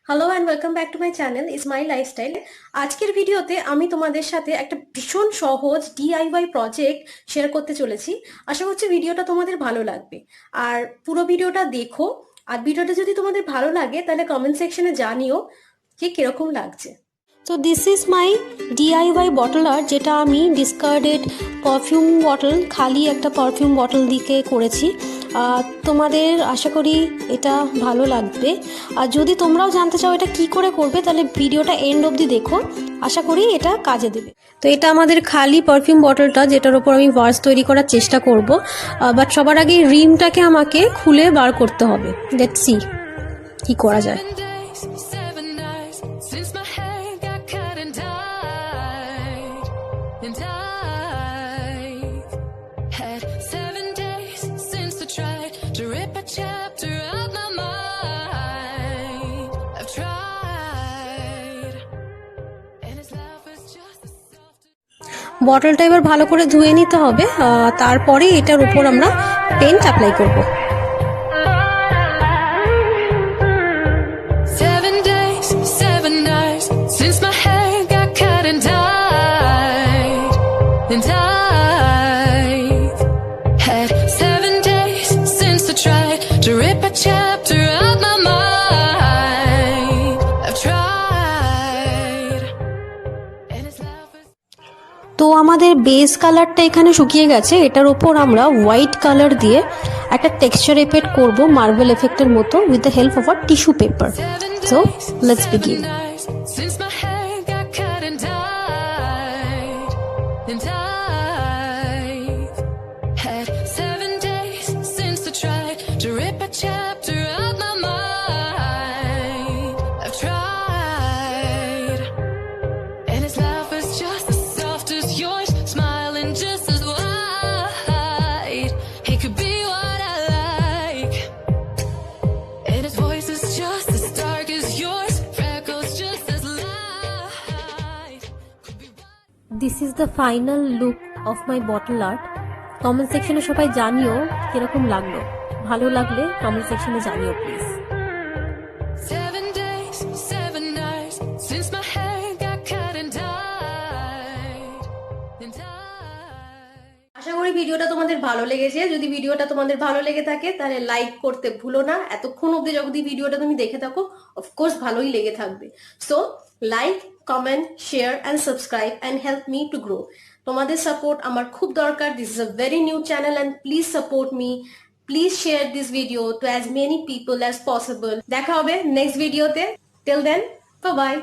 Hello and welcome back to my channel is my lifestyle. আজকের ভিডিওতে আমি তোমাদের সাথে একটা ভীষণ সহজ ডিআইওয়াই প্রজেক্ট শেয়ার করতে চলেছি। আশা করছি ভিডিওটা তোমাদের ভালো লাগবে, আর পুরো ভিডিওটা দেখো। আর ভিডিওটা যদি তোমাদের ভালো লাগে তাহলে কমেন্ট সেকশনে জানিও যে কিরকম লাগছে। তো this is my DIY bottle art, যেটা আমি ডিসকার্ডেড পারফিউম বটল, খালি একটা পারফিউম বটল দিকে করেছি। তোমাদের আশা করি এটা ভালো লাগবে। আর যদি তোমরাও জানতে চাও এটা কি করে করবে তাহলে ভিডিওটা এন্ড অবধি দেখো, আশা করি এটা কাজে দেবে। তো এটা আমাদের খালি পারফিউম বটলটা, যেটার উপর আমি ভার্স তৈরি করার চেষ্টা করব। বাট সবার আগে রিমটাকে আমাকে খুলে বার করতে হবে। লেটস সি কি করা যায়। And I've had 7 days since I tried to rip a chapter out my mind. I've tried, and his love was just the softest. বটলটা এবার ভালো করে ধুয়ে নিতে হবে, তারপরে এটার উপর আমরা পেন্ট অ্যাপ্লাই করব। 7 days, 7 nights since my hair got cut and dyed. And I've had 7 days since I tried to rip a chapter out my mind. I've tried, and his love is... তো আমাদের base কালারটা এখানে শুকিয়ে গেছে। এটার উপর আমরা হোয়াইট কালার দিয়ে একটা টেক্সচার এফেক্ট করব, মার্বেল এফেক্টের মতো, with the help of a tissue paper. So let's begin. And I've had 7 days since I tried to rip a chapter out my mind. I've tried, and his laugh is just as soft as yours, smiling just as wide. He could be what I like, and his voice is just as dark as yours, freckles just as light. This is the final look of my bottle art. Comment সেকশনে সবাই জানিও কিরকম লাগলো। ভালো লাগলে comment সেকশনে জানিও please. 7 days, 7 nights since my hair got cut and dyed. আশা করি ভিডিওটা তোমাদের ভালো লেগেছে। যদি ভিডিওটা তোমাদের ভালো লেগে থাকে তাহলে লাইক করতে ভুলো না। এতক্ষণ অবধি যদি ভিডিওটা তুমি দেখে থাকো, অফকোর্স ভালোই লেগে থাকবে। So like, comment, share and subscribe and help me to grow. তোমাদের সাপোর্ট আমার খুব দরকার। This is a very new channel and please support me. Please share this video to as many people as possible. দেখা হবে next ভিডিওতে। Till then, bye by.